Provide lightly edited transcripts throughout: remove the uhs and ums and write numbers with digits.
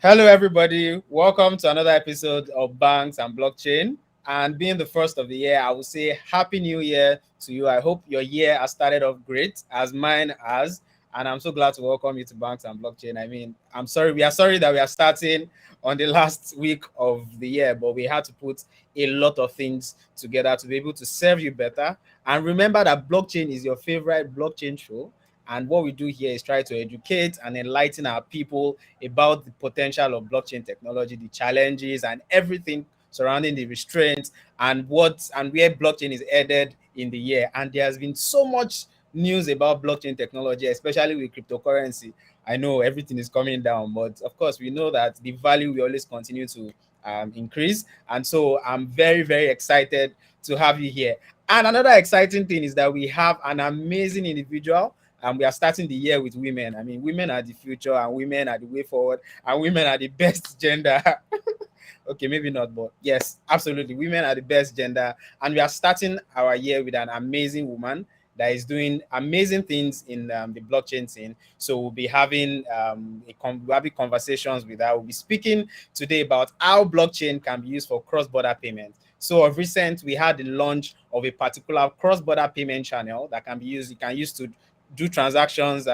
Hello, everybody. Welcome to another episode of Banks and Blockchain. And being the first of the year, I will say Happy New Year to you. I hope your year has started off great, as mine has. And I'm so glad to welcome you to Banks and Blockchain. I mean, we are sorry that we are starting on the last week of the year, but we had to put a lot of things together to be able to serve you better. And remember that blockchain is your favorite blockchain show. And what we do here is try to educate and enlighten our people about the potential of blockchain technology, the challenges, and everything surrounding the restraints and where blockchain is headed in the year. And there has been so much news about blockchain technology, especially with cryptocurrency. I know everything is coming down, but of course, we know that the value will always continue to increase. And so I'm very, very excited to have you here. And another exciting thing is that we have an amazing individual, and we are starting the year with women. I mean, women are the future, and women are the way forward, and women are the best gender. Okay, maybe not, but yes, absolutely. Women are the best gender. And we are starting our year with an amazing woman that is doing amazing things in the blockchain scene. So we'll having conversations with her. We'll be speaking today about how blockchain can be used for cross-border payments. So of recent, we had the launch of a particular cross-border payment channel that can be used. You can use to do transactions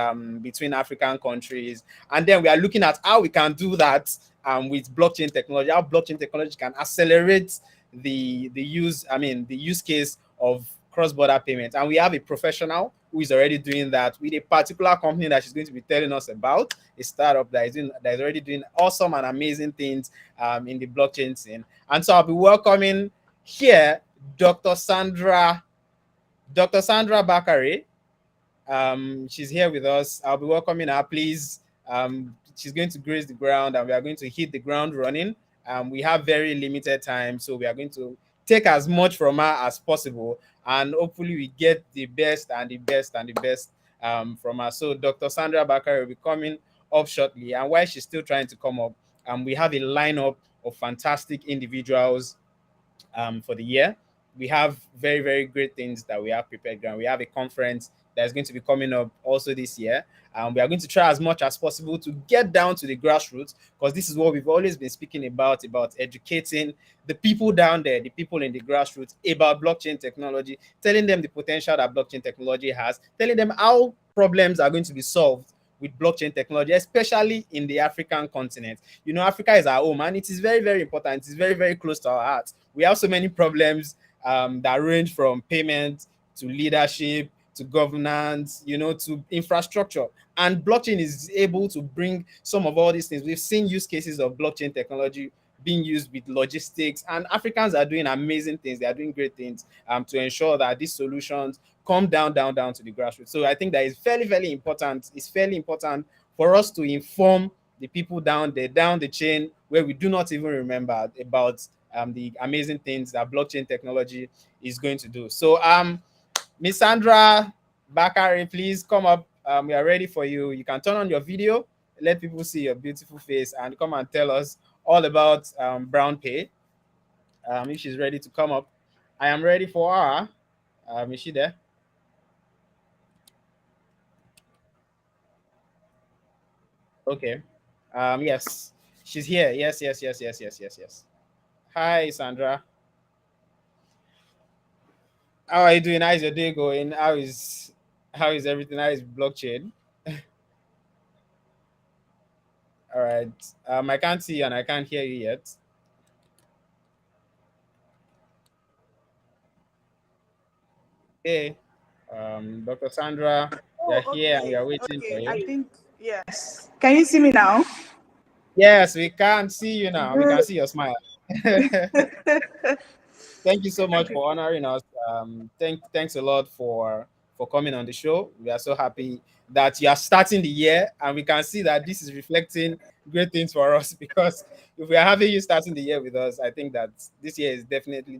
between African countries. And then we are looking at how we can do that with blockchain technology, how blockchain technology can accelerate the use case of cross-border payments. And we have a professional who is already doing that with a particular company that she's going to be telling us about, a startup that is already doing awesome and amazing things in the blockchain scene. And so I'll be welcoming here Dr. Sandra Bakare. She's here with us. I'll be welcoming her. Please, she's going to grace the ground and we are going to hit the ground running. We have very limited time, so we are going to take as much from her as possible, and hopefully we get the best and the best and the best from her. So Dr. Sandra Bakare will be coming up shortly, and while she's still trying to come up, we have a lineup of fantastic individuals for the year. We have very, very great things that we have prepared. And we have a conference that's going to be coming up also this year. We are going to try as much as possible to get down to the grassroots, because this is what we've always been speaking about educating the people down there, the people in the grassroots, about blockchain technology, telling them the potential that blockchain technology has, telling them how problems are going to be solved with blockchain technology, especially in the African continent. You know, Africa is our home, and it is very, very important. It's very, very close to our hearts. We have so many problems that range from payment to leadership to governance, to infrastructure. And blockchain is able to bring some of all these things. We've seen use cases of blockchain technology being used with logistics, and Africans are doing amazing things. They are doing great things to ensure that these solutions come down to the grassroots. So I think that is fairly, very important. It's fairly important for us to inform the people down there, down the chain, where we do not even remember about the amazing things that blockchain technology is going to do. So Miss Sandra Bakare, please come up. We are ready for you. You can turn on your video, let people see your beautiful face, and come and tell us all about Brown Pay. If she's ready to come up. I am ready for her. Is she there? Okay. Yes, she's here. Yes, yes, yes, yes, yes, yes, yes. Hi, Sandra. How are you doing? How is your day going? How is everything? How is blockchain? All right. I can't see you and I can't hear you yet. Hey, Dr. Sandra, you're Oh, here and we okay. are waiting for Okay. I you. think, yes. Can you see me now? Yes, we can see you now. We can Good. see your smile. Thank you so much Okay. for honoring us. Thanks a lot for coming on the show. We are so happy that you are starting the year, and we can see that this is reflecting great things for us. Because if we are having you starting the year with us, I think that this year is definitely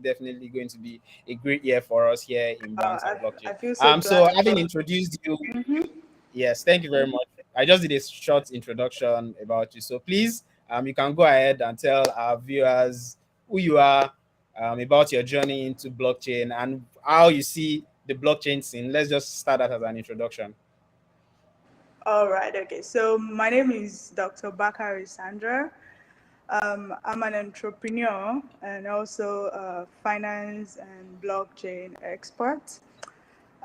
going to be a great year for us here in Banks and I, Blockchain. I feel so So glad having because. introduced you, Mhm. yes, thank you very much. I just did a short introduction about you. So please, you can go ahead and tell our viewers who you are, about your journey into blockchain and how you see the blockchain scene. Let's just start that as an introduction. All right, okay. So my name is Dr. Bakari Sandra. I'm an entrepreneur and also a finance and blockchain expert.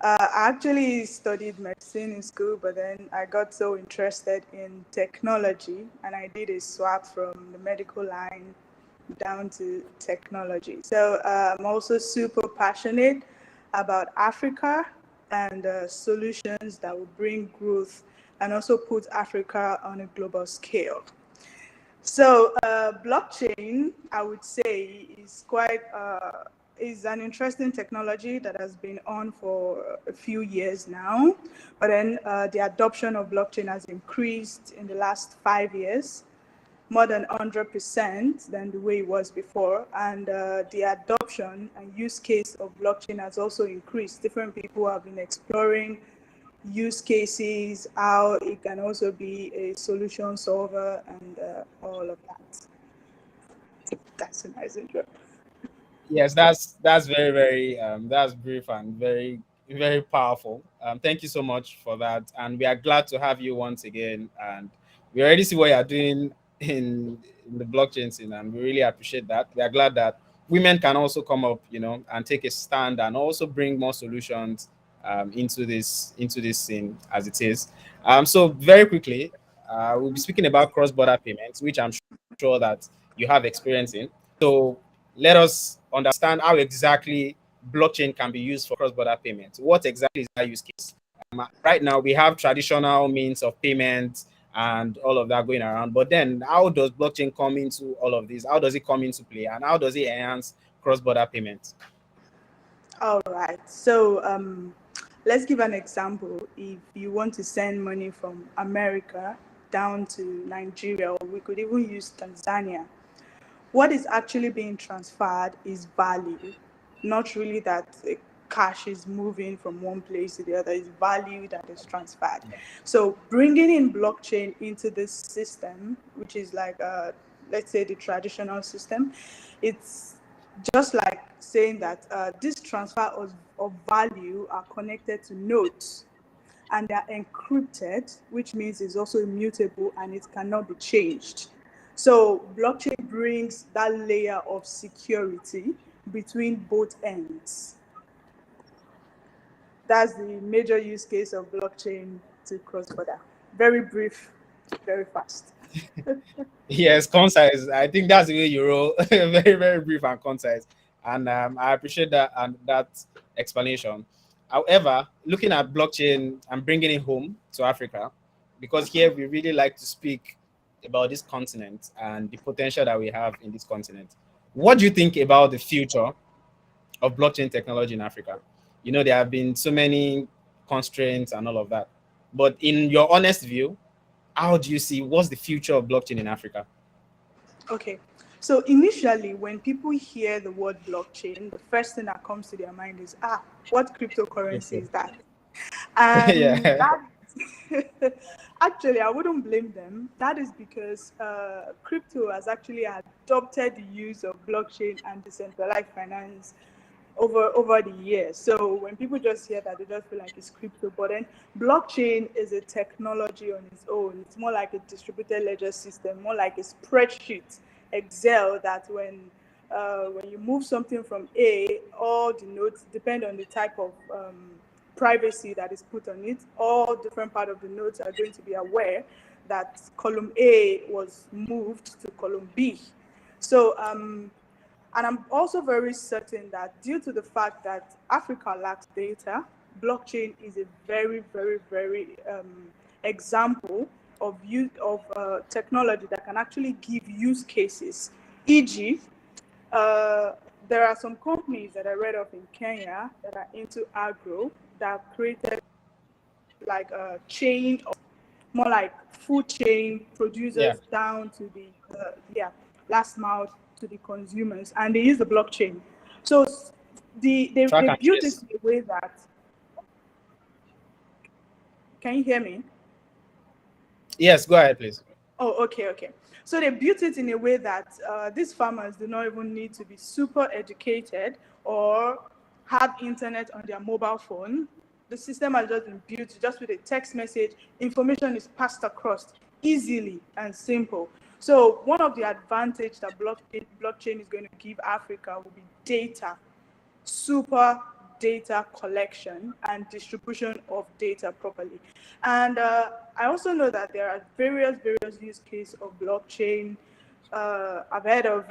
I actually studied medicine in school, but then I got so interested in technology and I did a swap from the medical line down to technology. So I'm also super passionate about Africa and solutions that will bring growth and also put Africa on a global scale. So blockchain, I would say, is an interesting technology that has been on for a few years now. But then the adoption of blockchain has increased in the last 5 years, more than 100% than the way it was before. And the adoption and use case of blockchain has also increased. Different people have been exploring use cases, how it can also be a solution solver, and all of that. That's a nice intro. Yes, that's very very that's brief and very very powerful. Thank you so much for that, and we are glad to have you once again. And we already see what you are doing in the blockchain scene, and we really appreciate that. We are glad that women can also come up, and take a stand and also bring more solutions into this scene as it is. So very quickly, we'll be speaking about cross-border payments, which I'm sure that you have experience in. So let us understand how exactly blockchain can be used for cross-border payments. What exactly is that use case? Right now, we have traditional means of payment and all of that going around. But then, how does blockchain come into all of this? How does it come into play? And how does it enhance cross-border payments? All right. So let's give an example. If you want to send money from America down to Nigeria, or we could even use Tanzania, what is actually being transferred is value, not really that cash is moving from one place to the other. It's value that is transferred. So bringing in blockchain into this system, which is like, let's say, the traditional system, it's just like saying that this transfer of value are connected to nodes and they're encrypted, which means it's also immutable and it cannot be changed. So blockchain brings that layer of security between both ends. That's the major use case of blockchain to cross-border. Very brief, very fast. Yes, concise. I think that's the way you roll. Very, very brief and concise. And I appreciate that and that explanation. However, looking at blockchain and bringing it home to Africa, because here we really like to speak about this continent and the potential that we have in this continent. What do you think about the future of blockchain technology in Africa? There have been so many constraints and all of that. But in your honest view, how do you see what's the future of blockchain in Africa? Okay. So initially, when people hear the word blockchain, the first thing that comes to their mind is, what cryptocurrency is that? And Yeah. that actually, I wouldn't blame them. That is because crypto has actually adopted the use of blockchain and decentralized finance over the years. So when people just hear that, they just feel like it's crypto. But then blockchain is a technology on its own. It's more like a distributed ledger system, more like a spreadsheet, Excel, that when you move something from A, all the nodes depend on the type of privacy that is put on it. All different part of the nodes are going to be aware that column A was moved to column B. So and I'm also very certain that due to the fact that Africa lacks data, blockchain is a very, very, very example of use of technology that can actually give use cases. E.g., there are some companies that I read of in Kenya that are into agro that created like a chain of more like food chain Yeah. producers down to the last mile to the consumers, and they use the blockchain. So Track they and built it trace. in a way that, can you hear me? Yes, go ahead, please. Oh, okay, okay. So they built it in a way that these farmers do not even need to be super educated or have internet on their mobile phone. The system has just been built just with a text message. Information is passed across easily and simple. So one of the advantages that blockchain is going to give Africa will be data, super data collection and distribution of data properly. And I also know that there are various use cases of blockchain. I've heard of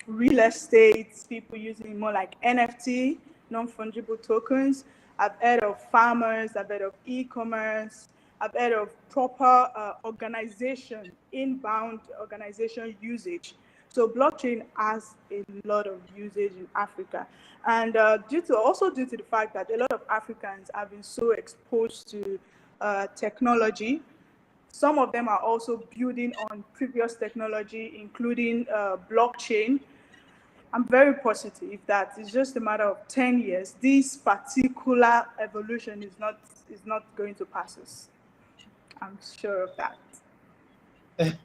real estate, people using more like NFT, non-fungible tokens. I've heard of farmers, I've heard of e-commerce, I've heard of proper organization, inbound organization usage. So blockchain has a lot of usage in Africa. And due to the fact that a lot of Africans have been so exposed to technology, some of them are also building on previous technology, including blockchain. I'm very positive that it's just a matter of 10 years. This particular evolution is not going to pass us. I'm sure of that.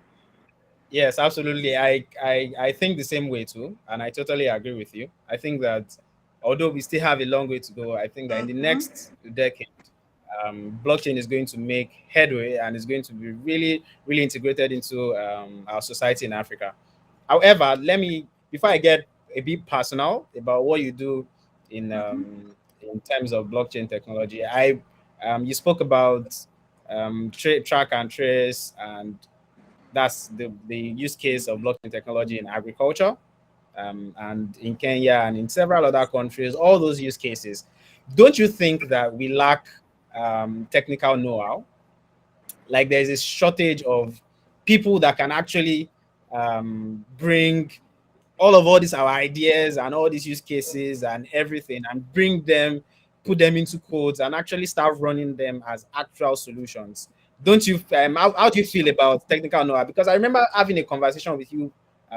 Yes, absolutely. I think the same way too, and I totally agree with you. I think that although we still have a long way to go, I think that in the next decade, blockchain is going to make headway and is going to be really, really integrated into our society in Africa. However, before I get a bit personal about what you do in terms of blockchain technology, you spoke about track and trace, and that's the use case of blockchain technology in agriculture, and in Kenya and in several other countries, all those use cases. Don't you think that we lack technical know-how? Like there's a shortage of people that can actually bring all these our ideas and all these use cases and everything and bring them, put them into codes and actually start running them as actual solutions. Don't you how do you feel about technical know-how? Because I remember having a conversation with you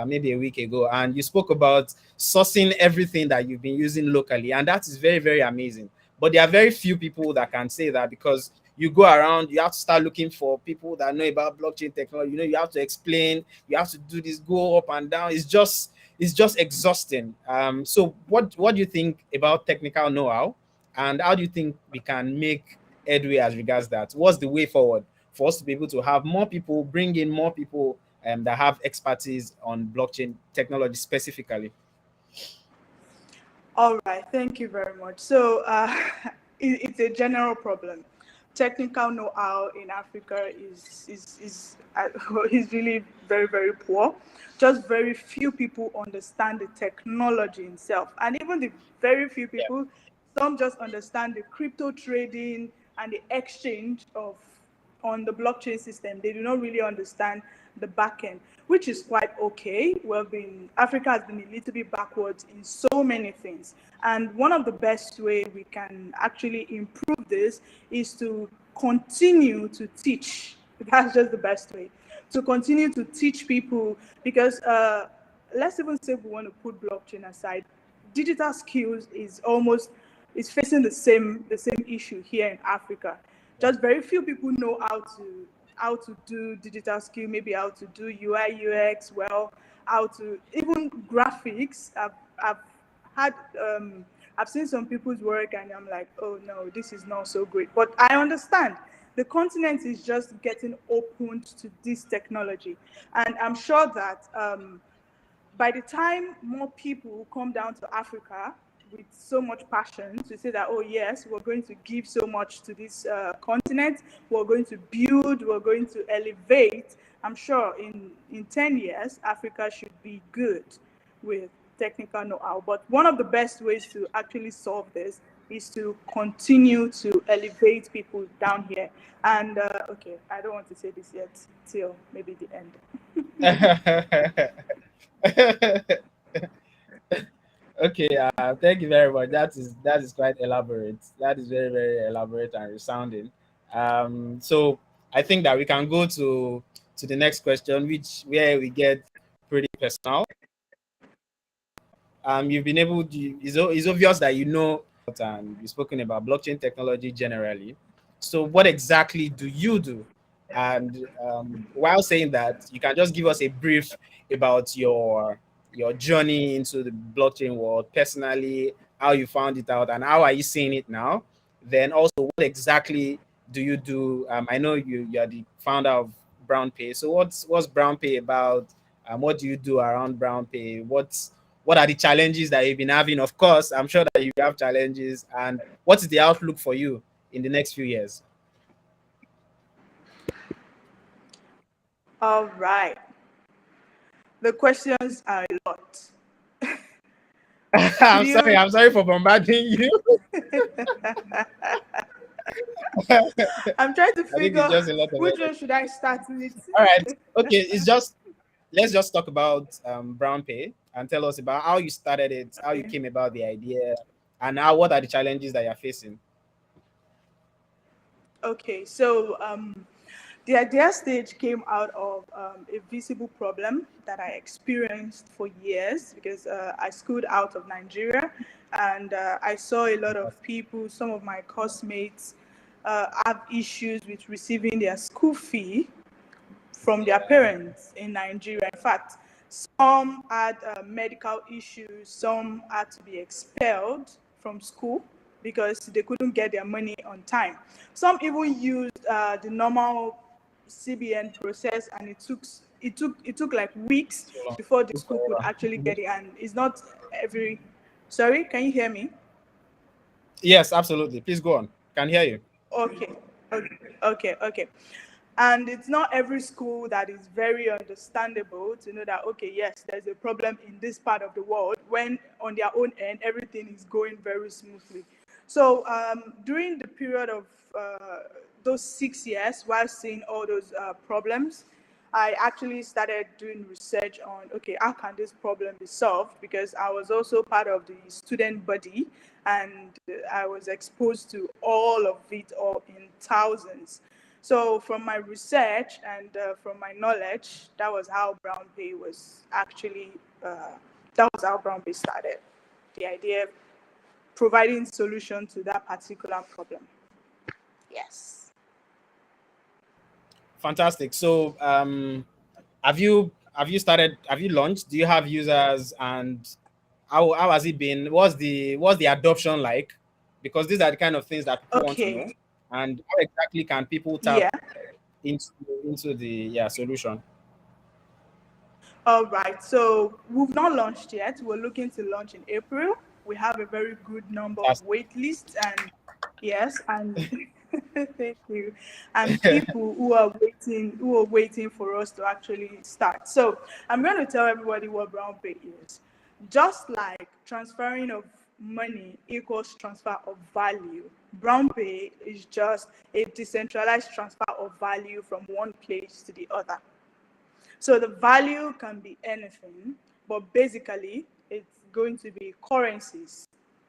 maybe a week ago, and you spoke about sourcing everything that you've been using locally, and that is very, very amazing. But there are very few people that can say that, because you go around, you have to start looking for people that know about blockchain technology. You have to explain, you have to do this, go up and down. It's just exhausting. So what do you think about technical know-how, and how do you think we can make headway as regards that? What's the way forward for us to be able to have more people, bring in more people that have expertise on blockchain technology specifically? All right, thank you very much. So it's a general problem. Technical know-how in Africa is really very, very poor. Just very few people understand the technology itself, and even the very few Yeah. people, some just understand the crypto trading and the exchange of on the blockchain system. They do not really understand the back end, which is quite okay. Africa has been a little bit backwards in so many things. And one of the best way we can actually improve this is to continue to teach. That's just the best way. To continue to teach people, because let's even say we want to put blockchain aside, digital skills is facing the same issue here in Africa. Just very few people know how to do digital skill, maybe how to do UI UX well, how to even graphics. I've had I've seen some people's work and I'm like, oh no, this is not so great. But I understand the continent is just getting opened to this technology, and I'm sure that by the time more people will come down to Africa with so much passion to say that, oh yes, we're going to give so much to this continent, we're going to build, we're going to elevate, I'm sure in 10 years, Africa should be good with technical know-how. But one of the best ways to actually solve this is to continue to elevate people down here. And okay, I don't want to say this yet till maybe the end. Okay, thank you very much. That is quite elaborate. That is very, very elaborate and resounding. So I think that we can go to the next question, where we get pretty personal. You've been able to. It's obvious that you know, and you've spoken about blockchain technology generally. So what exactly do you do? And while saying that, you can just give us a brief about your journey into the blockchain world personally, how you found it out, and how are you seeing it now, Then also, what exactly do you do? I know you are the founder of Brown Pay. So what's Brown Pay about? What do you do around Brown Pay? What are the challenges that you've been having? Of course, I'm sure that you have challenges. And what is the outlook for you in the next few years? All right. The questions are a lot. I feel I'm sorry for bombarding you. I'm trying to I think it's figure just a lot of which energy. one should I start with. All right. Okay. Let's just talk about Brown Pay and tell us about how you started it, how you Okay. came about the idea, and now what are the challenges that you're facing. Okay, so the idea stage came out of a visible problem that I experienced for years because I schooled out of Nigeria, and I saw a lot of people, some of my classmates, have issues with receiving their school fee from their parents in Nigeria. In fact, some had medical issues, some had to be expelled from school because they couldn't get their money on time. Some even used the normal CBN process, and it took like weeks So long. before the school could actually get it. And it's not every. Sorry, can you hear me? Yes, absolutely. Please go on. Can hear you. Okay, okay. And it's not every school that is very understandable to know that, okay, yes, there's a problem in this part of the world when on their own end, everything is going very smoothly. So during the period of those 6 years, while seeing all those problems, I actually started doing research on, okay, how can this problem be solved? Because I was also part of the student body, and I was exposed to all of it, all in thousands. So from my research and from my knowledge, that was how Brown Pay was actually, that was how Brown Pay started. The idea of providing solution to that particular problem. Yes. Fantastic. So, have you launched? Do you have users, and how has it been? What's the adoption like? Because these are the kind of things that people want to know. Okay. And how exactly can people tap Yeah. into into the solution? All right, so we've not launched yet. We're looking to launch in April. We have a very good number of That's wait lists, and yes, and thank you, and people who are waiting for us to actually start. So I'm going to tell everybody what Brown Pay is. Just like transferring of money equals transfer of value, Brown Pay is just a decentralized transfer of value from one place to the other. So the value can be anything, but basically it's going to be currencies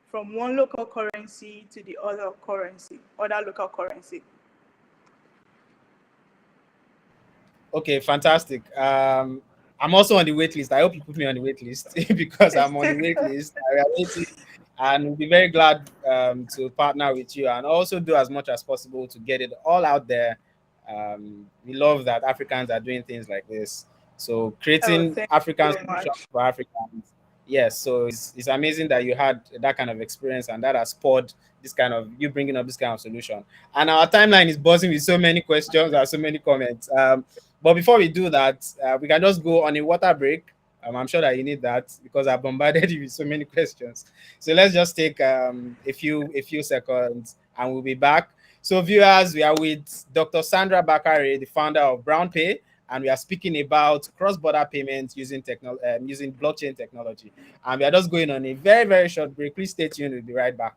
from one local currency to the other local currency. okay, fantastic. I'm also on the wait list. I hope you put me on the wait list because I'm on the wait list. I am waiting, and we'll be very glad to partner with you and also do as much as possible to get it all out there. We love that Africans are doing things like this. So Oh, creating thank you African so solutions much. for Africans. Yes, so it's amazing that you had that kind of experience and that has spurred this kind of you bringing up this kind of solution. And our timeline is buzzing with so many questions and so many comments. But before we do that, we can just go on a water break. I'm sure that you need that because I bombarded you with so many questions. So let's just take a few seconds and we'll be back. So viewers, we are with Dr. Sandra Bakare, the founder of Brown Pay, and we are speaking about cross-border payments using using blockchain technology. And we are just going on a very, very short break. Please stay tuned. We'll be right back.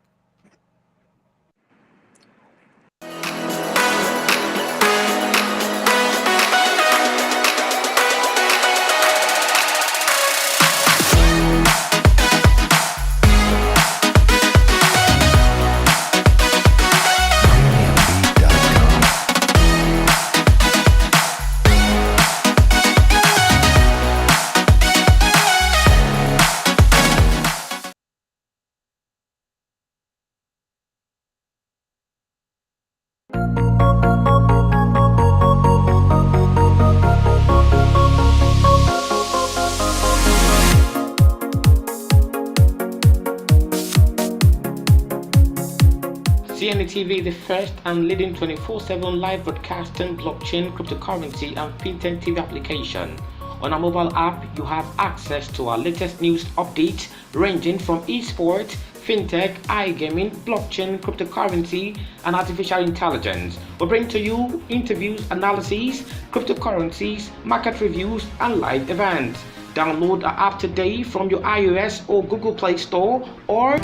CNETv, the first and leading 24/7 live broadcasting blockchain, cryptocurrency, and fintech TV application. On our mobile app, you have access to our latest news updates ranging from esports, fintech, iGaming, blockchain, cryptocurrency, and artificial intelligence. We bring to you interviews, analyses, cryptocurrencies, market reviews, and live events. Download our app today from your iOS or Google Play Store or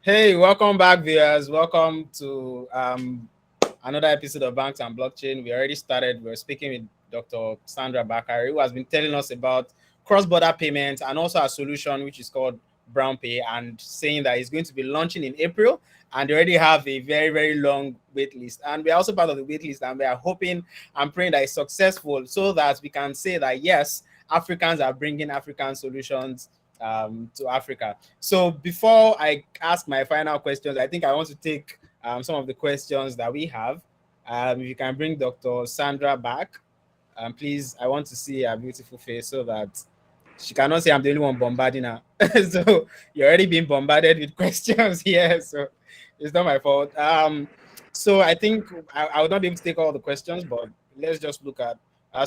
Hey, welcome back, viewers. Welcome to another episode of Banks and Blockchain. We already started. We're speaking with Dr. Sandra Bakari, who has been telling us about cross-border payments and also a solution which is called Brown Pay, and saying that it's going to be launching in April. And they already have a very, very long wait list. And we're also part of the wait list, and we are hoping and praying that it's successful so that we can say that, yes, Africans are bringing African solutions to Africa. So before I ask my final questions, I think I want to take some of the questions that we have. If you can bring Dr. Sandra back, please, I want to see her beautiful face so that she cannot say I'm the only one bombarding her. So you're already being bombarded with questions here, so it's not my fault. So I think I would not be able to take all the questions, but let's just look at.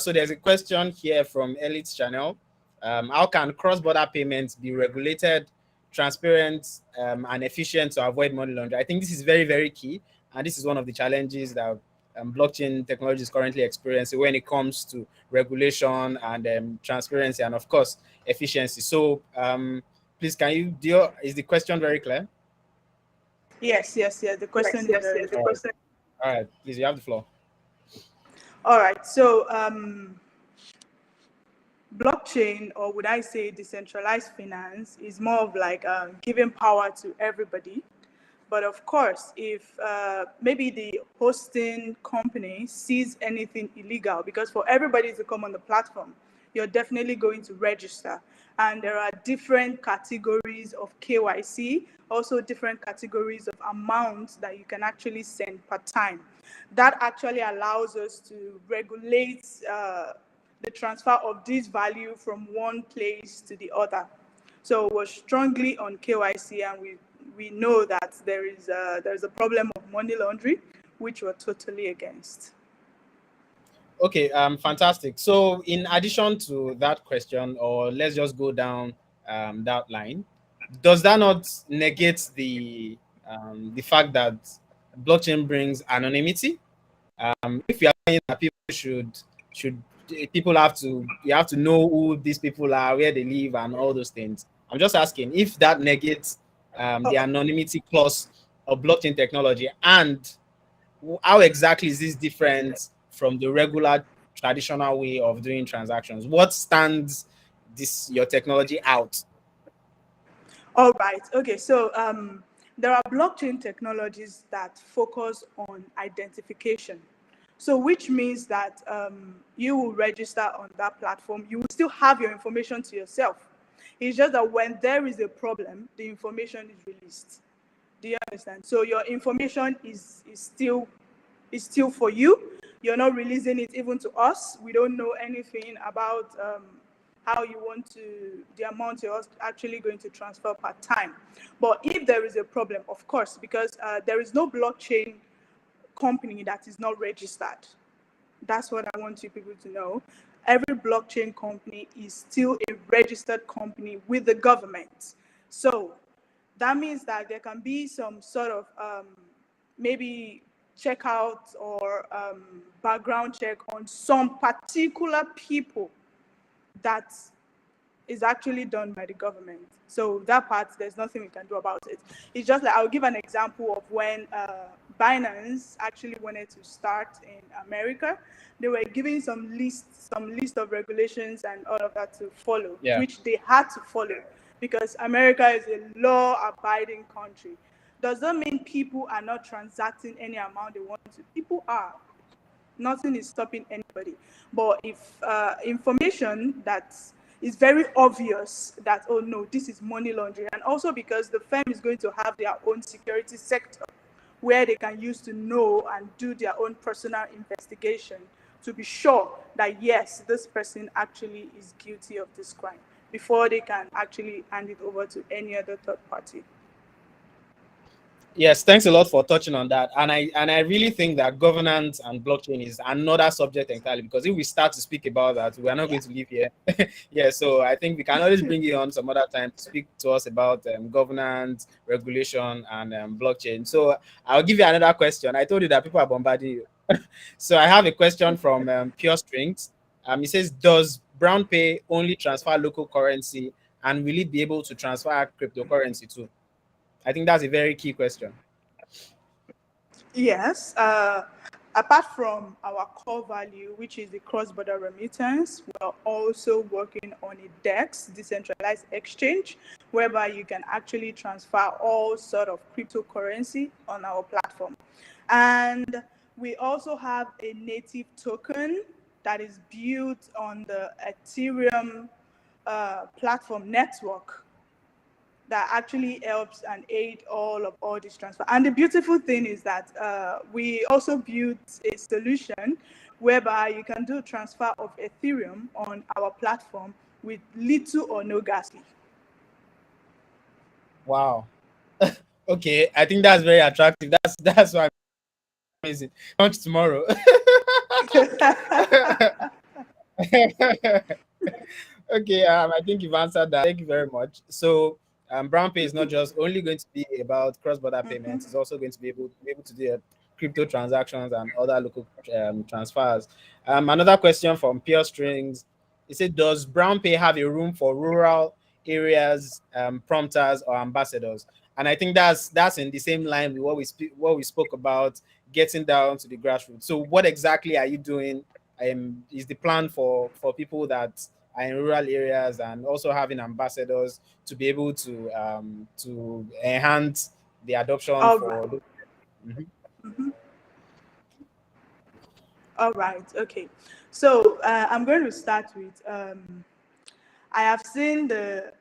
So there's a question here from Elite's channel. How can cross-border payments be regulated, transparent, and efficient to avoid money laundering? I think this is very, very key, and this is one of the challenges that blockchain technology is currently experiencing when it comes to regulation and transparency, and of course efficiency. So please, can you deal? Is the question very clear? Yes. The question is very All right. All right, please, you have the floor. All right. So blockchain, or would I say decentralized finance, is more of like giving power to everybody. But of course, if maybe the hosting company sees anything illegal, because for everybody to come on the platform, you're definitely going to register. And there are different categories of KYC, also different categories of amounts that you can actually send per time. That actually allows us to regulate the transfer of this value from one place to the other. So we're strongly on KYC, and we know that there's a problem of money laundering, which we're totally against. Okay, fantastic. So in addition to that question, or let's just go down that line, does that not negate the fact that blockchain brings anonymity? If you are saying that should people have to, you have to know who these people are, where they live, and all those things. I'm just asking if that negates the anonymity clause of blockchain technology, and how exactly is this different from the regular traditional way of doing transactions? What stands this your technology out? All right. Okay. So there are blockchain technologies that focus on identification. So which means that you will register on that platform. You will still have your information to yourself. It's just that when there is a problem, the information is released. Do you understand? So your information is still for you. You're not releasing it even to us. We don't know anything about how you want to, the amount you're actually going to transfer per time. But if there is a problem, of course, because there is no blockchain company that is not registered. That's what I want you people to know. Every blockchain company is still a registered company with the government. So that means that there can be some sort of maybe checkout or background check on some particular people that is actually done by the government. So that part, there's nothing we can do about it. It's just like, I'll give an example of when Binance actually wanted to start in America. They were giving some list of regulations and all of that to follow, which they had to follow because America is a law-abiding country. Does that mean people are not transacting any amount they want to? People are. Nothing is stopping anybody. But if information that is very obvious that, oh no, this is money laundering, and also because the firm is going to have their own security sector where they can use to know and do their own personal investigation to be sure that yes, this person actually is guilty of this crime before they can actually hand it over to any other third party. Yes, thanks a lot for touching on that. And I really think that governance and blockchain is another subject entirely, because if we start to speak about that, we are not going to leave here. Yeah, so I think we can always bring you on some other time to speak to us about governance, regulation, and blockchain. So I'll give you another question. I told you that people are bombarding you. So I have a question from Pure Strings. It says, does Brown Pay only transfer local currency, and will it be able to transfer cryptocurrency too? I think that's a very key question. Yes. Apart from our core value, which is the cross-border remittance, we're also working on a DEX, decentralized exchange, whereby you can actually transfer all sort of cryptocurrency on our platform. And we also have a native token that is built on the Ethereum platform network that actually helps and aid all these transfer. And the beautiful thing is that we also built a solution whereby you can do transfer of Ethereum on our platform with little or no gas fee. Wow. Okay, I think that's very attractive. That's why I'm amazing. Launch tomorrow. Okay, I think you've answered that. Thank you very much. So Brown Pay is not just only going to be about cross-border payments, it's also going to be able to do crypto transactions and other local transfers. Another question from Pure Strings. It said, does Brown Pay have a room for rural areas, prompters or ambassadors? And I think that's in the same line with what we spoke about, getting down to the grassroots. So what exactly are you doing? Is the plan for people that are in rural areas, and also having ambassadors to be able to enhance the adoption for. Mm-hmm. Mm-hmm. All right. Okay. So I'm going to start with. I have seen the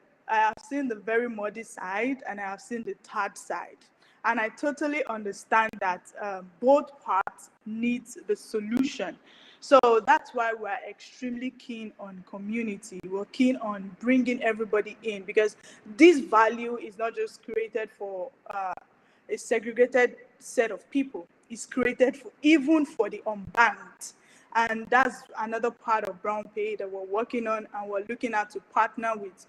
very muddy side, and I have seen the third side, and I totally understand that both parts need the solution. So that's why we're extremely keen on community. We're keen on bringing everybody in, because this value is not just created for a segregated set of people. It's created even for the unbanked. And that's another part of Brown Pay that we're working on, and we're looking at to partner with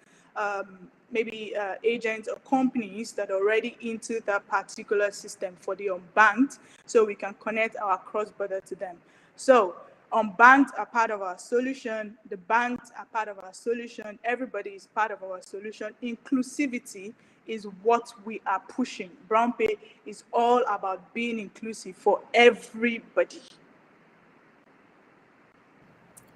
maybe agents or companies that are already into that particular system for the unbanked, so we can connect our cross-border to them. So unbanked are part of our solution, the banked are part of our solution, everybody is part of our solution. Inclusivity is what we are pushing. Brown Pay is all about being inclusive for everybody.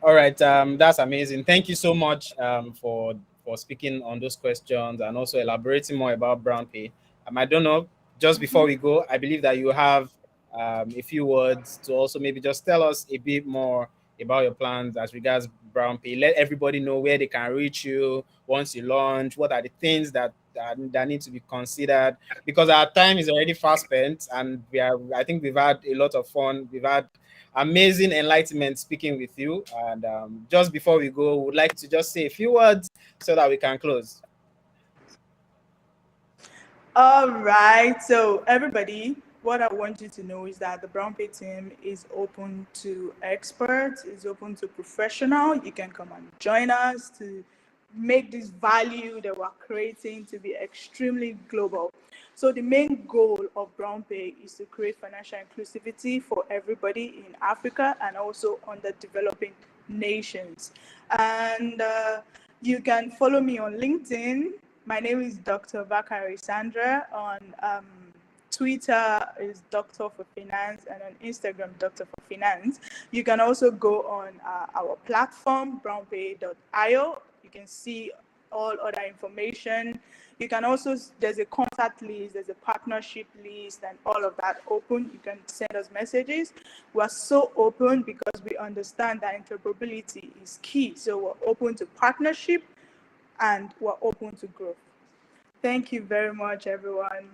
All right, that's amazing. Thank you so much for speaking on those questions and also elaborating more about Brown Pay. I don't know, just before we go, I believe that you have a few words to also maybe just tell us a bit more about your plans as regards Brown Pay. Let everybody know where they can reach you once you launch. What are the things that need to be considered? Because our time is already fast spent, and I think we've had a lot of fun. We've had amazing enlightenment speaking with you. And just before we go, would like to just say a few words so that we can close. All right. So everybody, what I want you to know is that the Brown Pay team is open to experts, is open to professional. You can come and join us to make this value that we're creating to be extremely global. So the main goal of Brown Pay is to create financial inclusivity for everybody in Africa and also under developing nations. And you can follow me on LinkedIn. My name is Dr. Bakari Sandra. On Twitter is Doctor for Finance, and on Instagram, Doctor for Finance. You can also go on our platform, brownpay.io. You can see all other information. You can also, there's a contact list, there's a partnership list, and all of that open. You can send us messages. We're so open because we understand that interoperability is key. So we're open to partnership and we're open to growth. Thank you very much, everyone.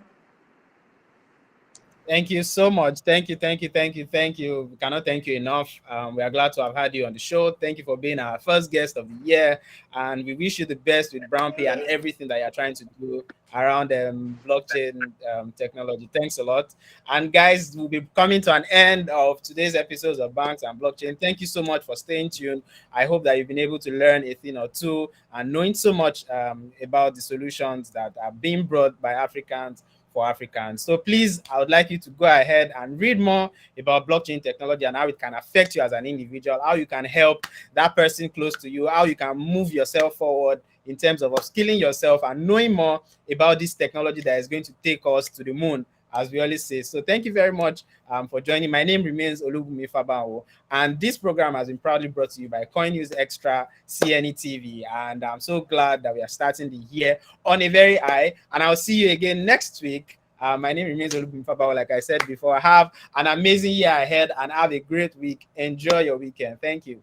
Thank you so much. Thank you, thank you, thank you, thank you. We cannot thank you enough. We are glad to have had you on the show. Thank you for being our first guest of the year, and we wish you the best with Brown Pay and everything that you're trying to do around blockchain technology. Thanks a lot. And guys, we'll be coming to an end of today's episodes of Banks and Blockchain. Thank you so much for staying tuned. I hope that you've been able to learn a thing or two and knowing so much about the solutions that are being brought by Africans for Africans. So please, I would like you to go ahead and read more about blockchain technology and how it can affect you as an individual, how you can help that person close to you, how you can move yourself forward in terms of upskilling yourself and knowing more about this technology that is going to take us to the moon, as we always say. So thank you very much for joining. My name remains Olubunmi Fabawo, and this program has been proudly brought to you by Coin News Extra CNETv, and I'm so glad that we are starting the year on a very high, and I'll see you again next week. My name remains Olubunmi Fabawo, like I said before. Have an amazing year ahead and have a great week. Enjoy your weekend. Thank you.